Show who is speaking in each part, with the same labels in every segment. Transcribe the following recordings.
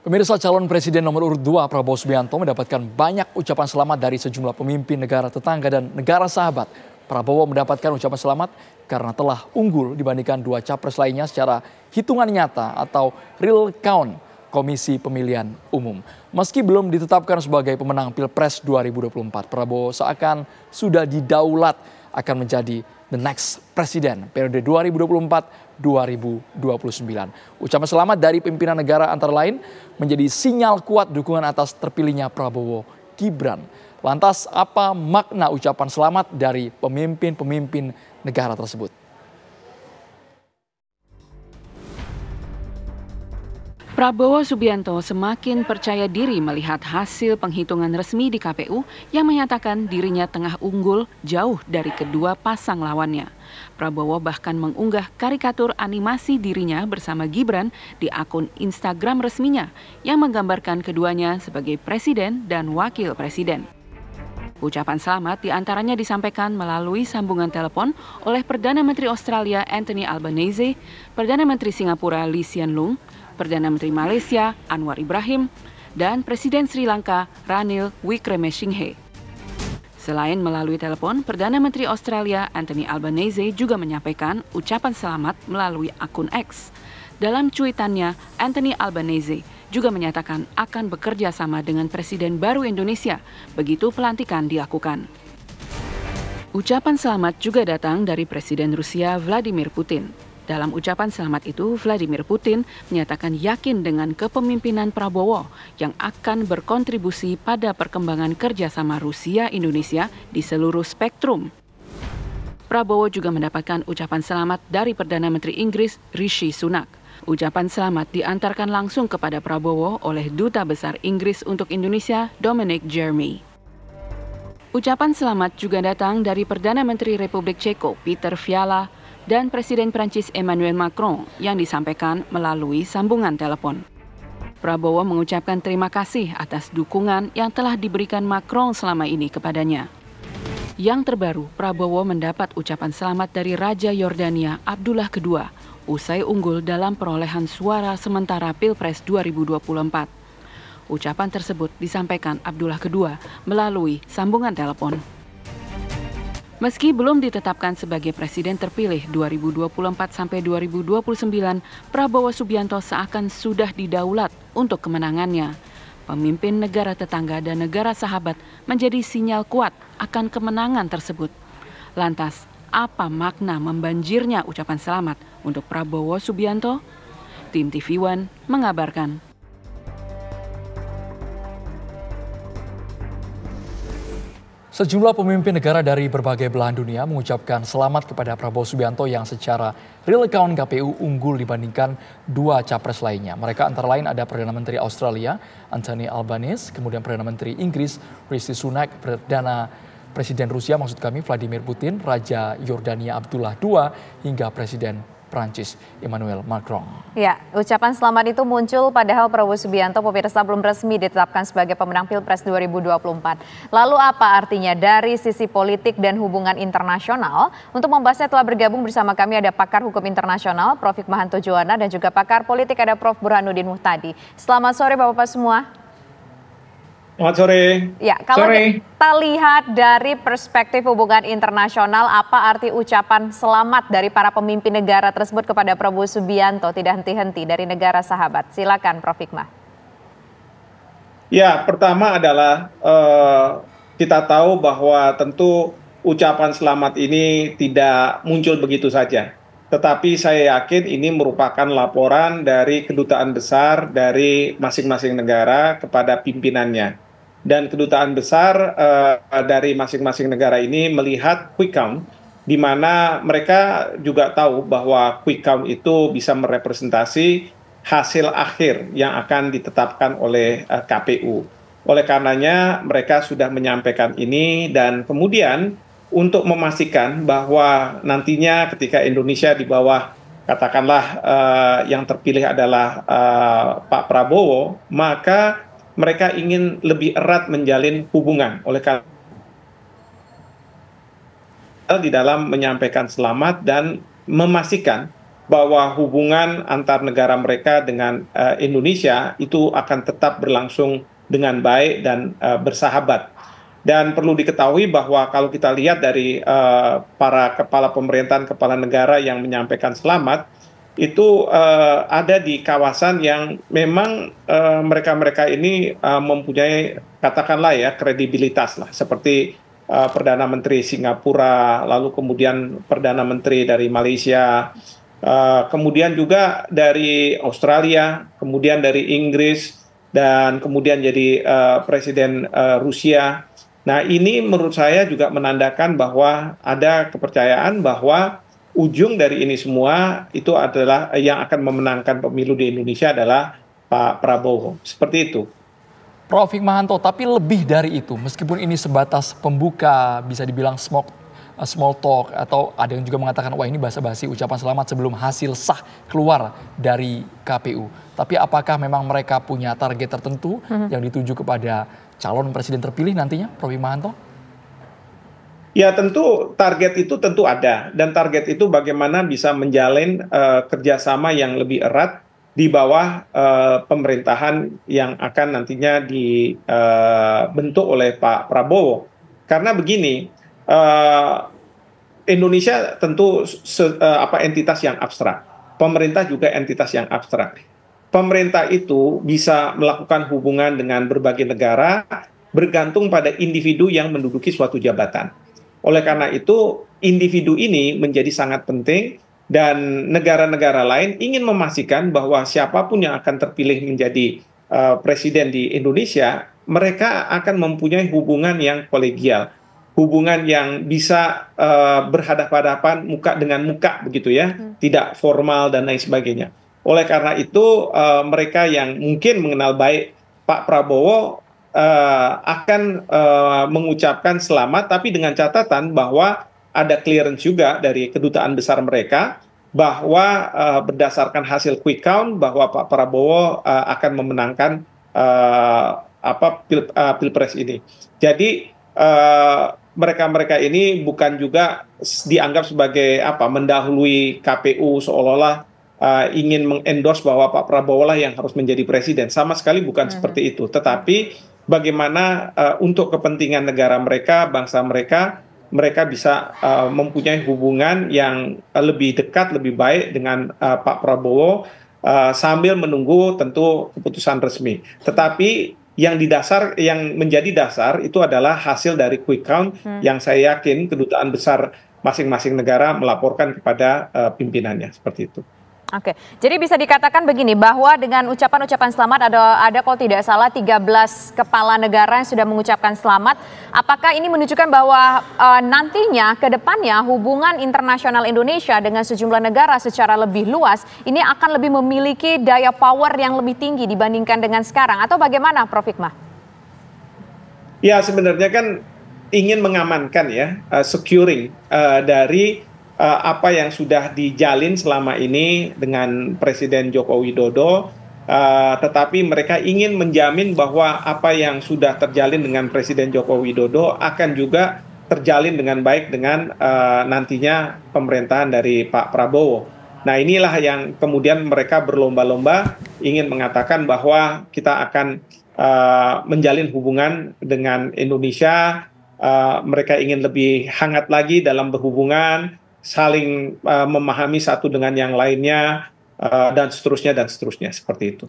Speaker 1: Pemirsa, calon presiden nomor urut 2 Prabowo Subianto mendapatkan banyak ucapan selamat dari sejumlah pemimpin negara tetangga dan negara sahabat. Prabowo mendapatkan ucapan selamat karena telah unggul dibandingkan dua capres lainnya secara hitungan nyata atau real count Komisi Pemilihan Umum. Meski belum ditetapkan sebagai pemenang Pilpres 2024, Prabowo seakan sudah didaulat akan menjadi the next presiden periode 2024-2029. Ucapan selamat dari pimpinan negara antara lain menjadi sinyal kuat dukungan atas terpilihnya Prabowo Gibran. Lantas apa makna ucapan selamat dari pemimpin-pemimpin negara tersebut?
Speaker 2: Prabowo Subianto semakin percaya diri melihat hasil penghitungan resmi di KPU yang menyatakan dirinya tengah unggul jauh dari kedua pasang lawannya. Prabowo bahkan mengunggah karikatur animasi dirinya bersama Gibran di akun Instagram resminya yang menggambarkan keduanya sebagai presiden dan wakil presiden. Ucapan selamat diantaranya disampaikan melalui sambungan telepon oleh Perdana Menteri Australia Anthony Albanese, Perdana Menteri Singapura Lee Hsien Loong, Perdana Menteri Malaysia Anwar Ibrahim, dan Presiden Sri Lanka Ranil Wickremesinghe. Selain melalui telepon, Perdana Menteri Australia Anthony Albanese juga menyampaikan ucapan selamat melalui akun X. Dalam cuitannya, Anthony Albanese juga menyatakan akan bekerja sama dengan Presiden baru Indonesia begitu pelantikan dilakukan. Ucapan selamat juga datang dari Presiden Rusia Vladimir Putin. Dalam ucapan selamat itu, Vladimir Putin menyatakan yakin dengan kepemimpinan Prabowo yang akan berkontribusi pada perkembangan kerjasama Rusia-Indonesia di seluruh spektrum. Prabowo juga mendapatkan ucapan selamat dari Perdana Menteri Inggris Rishi Sunak. Ucapan selamat diantarkan langsung kepada Prabowo oleh Duta Besar Inggris untuk Indonesia, Dominic Jeremy. Ucapan selamat juga datang dari Perdana Menteri Republik Ceko, Peter Fiala, dan Presiden Prancis Emmanuel Macron yang disampaikan melalui sambungan telepon. Prabowo mengucapkan terima kasih atas dukungan yang telah diberikan Macron selama ini kepadanya. Yang terbaru, Prabowo mendapat ucapan selamat dari Raja Yordania Abdullah II usai unggul dalam perolehan suara sementara Pilpres 2024. Ucapan tersebut disampaikan Abdullah II melalui sambungan telepon. Meski belum ditetapkan sebagai presiden terpilih 2024 sampai 2029, Prabowo Subianto seakan sudah didaulat untuk kemenangannya. Pemimpin negara tetangga dan negara sahabat menjadi sinyal kuat akan kemenangan tersebut. Lantas, apa makna membanjirnya ucapan selamat untuk Prabowo Subianto? Tim TV One mengabarkan.
Speaker 1: Sejumlah pemimpin negara dari berbagai belahan dunia mengucapkan selamat kepada Prabowo Subianto yang secara real count KPU unggul dibandingkan dua capres lainnya. Mereka antara lain ada Perdana Menteri Australia Anthony Albanese, kemudian Perdana Menteri Inggris Rishi Sunak, Perdana Presiden Rusia Vladimir Putin, Raja Yordania Abdullah II, hingga Presiden Prancis Emmanuel Macron.
Speaker 3: Ya, ucapan selamat itu muncul padahal Prabowo Subianto pemirsa belum resmi ditetapkan sebagai pemenang Pilpres 2024. Lalu apa artinya dari sisi politik dan hubungan internasional? Untuk membahasnya telah bergabung bersama kami ada pakar hukum internasional Prof. Hikmahanto Juwana dan juga pakar politik ada Prof. Burhanuddin Muhtadi. Selamat sore Bapak-Bapak semua.
Speaker 4: Selamat sore.
Speaker 3: Ya, kalau kita lihat dari perspektif hubungan internasional, apa arti ucapan selamat dari para pemimpin negara tersebut kepada Prabowo Subianto tidak henti-henti dari negara sahabat? Silakan Prof. Hikmah.
Speaker 4: Ya, pertama adalah kita tahu bahwa tentu ucapan selamat ini tidak muncul begitu saja. Tetapi saya yakin ini merupakan laporan dari kedutaan besar dari masing-masing negara kepada pimpinannya. Dan kedutaan besar dari masing-masing negara ini melihat quick count, di mana mereka juga tahu bahwa quick count itu bisa merepresentasi hasil akhir yang akan ditetapkan oleh KPU. Oleh karenanya mereka sudah menyampaikan ini dan kemudian untuk memastikan bahwa nantinya ketika Indonesia di bawah katakanlah yang terpilih adalah Pak Prabowo, maka mereka ingin lebih erat menjalin hubungan. Oleh karena di dalam menyampaikan selamat dan memastikan bahwa hubungan antar negara mereka dengan Indonesia itu akan tetap berlangsung dengan baik dan bersahabat. Dan perlu diketahui bahwa kalau kita lihat dari para kepala pemerintahan, kepala negara yang menyampaikan selamat, itu ada di kawasan yang memang mereka-mereka ini mempunyai, katakanlah ya, kredibilitas lah, seperti Perdana Menteri Singapura, lalu kemudian Perdana Menteri dari Malaysia, kemudian juga dari Australia, kemudian dari Inggris, dan kemudian jadi Presiden Rusia. Nah, ini menurut saya juga menandakan bahwa ada kepercayaan bahwa ujung dari ini semua itu adalah yang akan memenangkan pemilu di Indonesia adalah Pak Prabowo. Seperti itu.
Speaker 1: Prof. Hikmahanto, tapi lebih dari itu, meskipun ini sebatas pembuka, bisa dibilang small talk, atau ada yang juga mengatakan wah ini basa-basi ucapan selamat sebelum hasil sah keluar dari KPU. Tapi apakah memang mereka punya target tertentu yang dituju kepada calon presiden terpilih nantinya, Prof. Hikmahanto?
Speaker 4: Ya, tentu target itu tentu ada, dan target itu bagaimana bisa menjalin kerjasama yang lebih erat di bawah pemerintahan yang akan nantinya dibentuk oleh Pak Prabowo. Karena begini, Indonesia tentu entitas yang abstrak, pemerintah juga entitas yang abstrak. Pemerintah itu bisa melakukan hubungan dengan berbagai negara bergantung pada individu yang menduduki suatu jabatan. Oleh karena itu, individu ini menjadi sangat penting, dan negara-negara lain ingin memastikan bahwa siapapun yang akan terpilih menjadi presiden di Indonesia, mereka akan mempunyai hubungan yang kolegial, hubungan yang bisa berhadapan-hadapan muka dengan muka begitu ya, tidak formal dan lain sebagainya. Oleh karena itu, mereka yang mungkin mengenal baik Pak Prabowo akan mengucapkan selamat, tapi dengan catatan bahwa ada clearance juga dari kedutaan besar mereka bahwa berdasarkan hasil quick count bahwa Pak Prabowo akan memenangkan pilpres ini. Jadi mereka-mereka ini bukan juga dianggap sebagai mendahului KPU, seolah-olah ingin mengendorse bahwa Pak Prabowo lah yang harus menjadi presiden. Sama sekali bukan seperti itu. Tetapi bagaimana untuk kepentingan negara mereka, bangsa mereka, mereka bisa mempunyai hubungan yang lebih dekat, lebih baik dengan Pak Prabowo sambil menunggu tentu keputusan resmi. Tetapi yang menjadi dasar itu adalah hasil dari quick count yang saya yakin kedutaan besar masing-masing negara melaporkan kepada pimpinannya, seperti itu.
Speaker 3: Oke, jadi bisa dikatakan begini bahwa dengan ucapan-ucapan selamat ada kalau tidak salah 13 kepala negara yang sudah mengucapkan selamat. Apakah ini menunjukkan bahwa nantinya ke depannya hubungan internasional Indonesia dengan sejumlah negara secara lebih luas ini akan lebih memiliki daya power yang lebih tinggi dibandingkan dengan sekarang, atau bagaimana, Prof. Hikmah?
Speaker 4: Ya, sebenarnya kan ingin mengamankan ya, securing dari apa yang sudah dijalin selama ini dengan Presiden Joko Widodo, tetapi mereka ingin menjamin bahwa apa yang sudah terjalin dengan Presiden Joko Widodo akan juga terjalin dengan baik dengan nantinya pemerintahan dari Pak Prabowo. Nah, inilah yang kemudian mereka berlomba-lomba ingin mengatakan bahwa kita akan menjalin hubungan dengan Indonesia, mereka ingin lebih hangat lagi dalam berhubungan, saling memahami satu dengan yang lainnya, dan seterusnya seperti itu.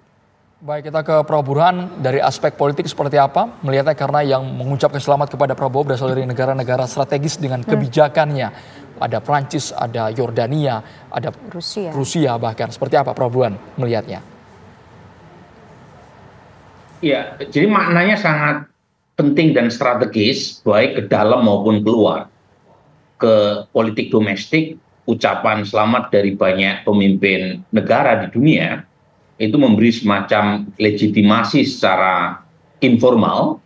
Speaker 1: Baik, kita ke Prof. Burhan. Dari aspek politik seperti apa melihatnya, karena yang mengucapkan selamat kepada Prabowo berasal dari negara-negara strategis dengan kebijakannya. Ada Prancis, ada Yordania, ada Rusia bahkan. Seperti apa Prof. Burhan melihatnya?
Speaker 5: Ya, jadi maknanya sangat penting dan strategis baik ke dalam maupun keluar. Ke politik domestik, ucapan selamat dari banyak pemimpin negara di dunia itu memberi semacam legitimasi secara informal,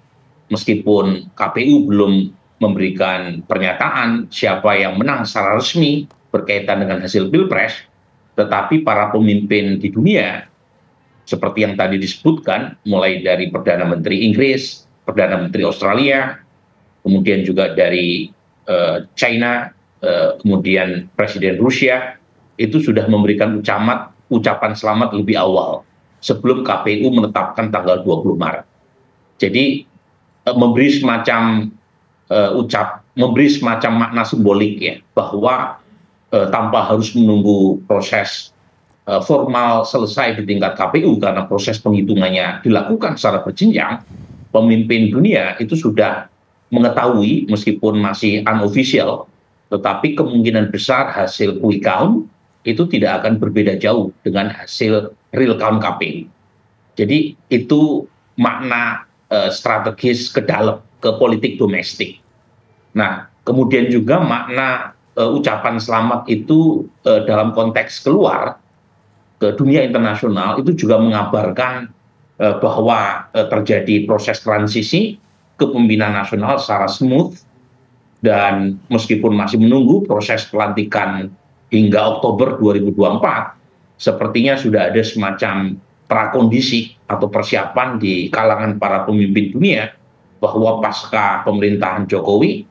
Speaker 5: meskipun KPU belum memberikan pernyataan siapa yang menang secara resmi berkaitan dengan hasil pilpres, tetapi para pemimpin di dunia seperti yang tadi disebutkan, mulai dari Perdana Menteri Inggris, Perdana Menteri Australia, kemudian juga dari China, kemudian Presiden Rusia, itu sudah memberikan ucapan selamat lebih awal sebelum KPU menetapkan tanggal 20 Maret. Jadi memberi semacam makna simbolik ya, bahwa tanpa harus menunggu proses formal selesai di tingkat KPU karena proses penghitungannya dilakukan secara berjenjang, pemimpin dunia itu sudah mengetahui meskipun masih unofficial, tetapi kemungkinan besar hasil quick count itu tidak akan berbeda jauh dengan hasil real count KPU. Jadi itu makna strategis ke dalam, ke politik domestik. Nah, kemudian juga makna ucapan selamat itu dalam konteks keluar ke dunia internasional itu juga mengabarkan bahwa terjadi proses transisi kepemimpinan nasional secara smooth, dan meskipun masih menunggu proses pelantikan hingga Oktober 2024, sepertinya sudah ada semacam prakondisi atau persiapan di kalangan para pemimpin dunia bahwa pasca pemerintahan Jokowi,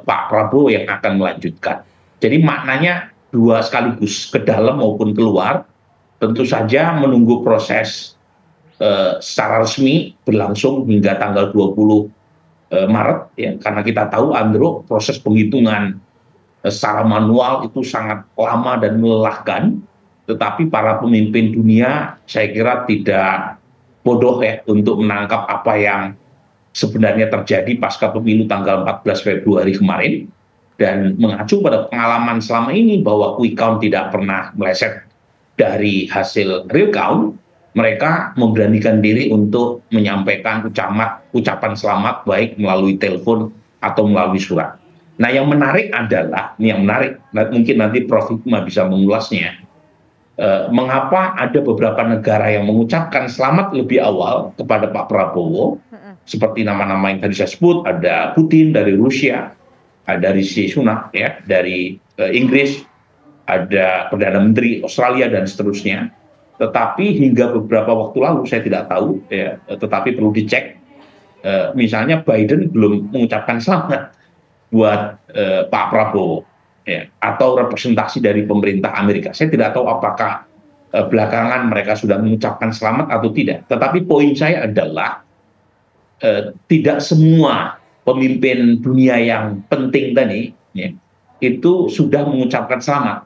Speaker 5: Pak Prabowo yang akan melanjutkan. Jadi maknanya dua sekaligus, ke dalam maupun keluar. Tentu saja menunggu proses secara resmi berlangsung hingga tanggal 20 Maret, ya, karena kita tahu Andro, proses penghitungan secara manual itu sangat lama dan melelahkan, tetapi para pemimpin dunia saya kira tidak bodoh ya untuk menangkap apa yang sebenarnya terjadi pasca pemilu tanggal 14 Februari kemarin, dan mengacu pada pengalaman selama ini bahwa quick count tidak pernah meleset dari hasil real count, mereka memberanikan diri untuk menyampaikan ucapan selamat baik melalui telepon atau melalui surat. Nah, yang menarik adalah, mungkin nanti Prof. Hikmah bisa mengulasnya, mengapa ada beberapa negara yang mengucapkan selamat lebih awal kepada Pak Prabowo, seperti nama-nama yang tadi saya sebut, ada Putin dari Rusia, ada Rishi Sunak ya dari Inggris, ada Perdana Menteri Australia dan seterusnya. Tetapi hingga beberapa waktu lalu saya tidak tahu ya, tetapi perlu dicek, misalnya Biden belum mengucapkan selamat buat Pak Prabowo ya, atau representasi dari pemerintah Amerika. Saya tidak tahu apakah belakangan mereka sudah mengucapkan selamat atau tidak. Tetapi poin saya adalah tidak semua pemimpin dunia yang penting tadi ya, itu sudah mengucapkan selamat.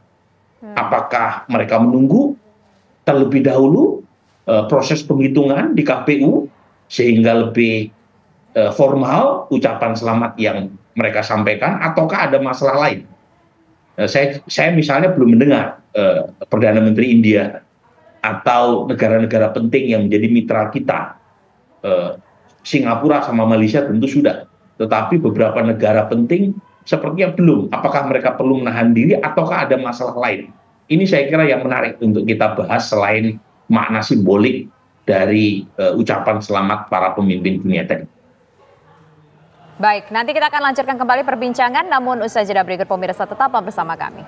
Speaker 5: Apakah mereka menunggu terlebih dahulu proses penghitungan di KPU sehingga lebih formal ucapan selamat yang mereka sampaikan, ataukah ada masalah lain? Saya misalnya belum mendengar Perdana Menteri India atau negara-negara penting yang menjadi mitra kita, Singapura sama Malaysia tentu sudah, tetapi beberapa negara penting sepertinya belum. Apakah mereka perlu menahan diri ataukah ada masalah lain? Ini saya kira yang menarik untuk kita bahas selain makna simbolik dari ucapan selamat para pemimpin dunia tadi.
Speaker 3: Baik, nanti kita akan lanjutkan kembali perbincangan, namun usai jeda berikut pemirsa tetaplah bersama kami.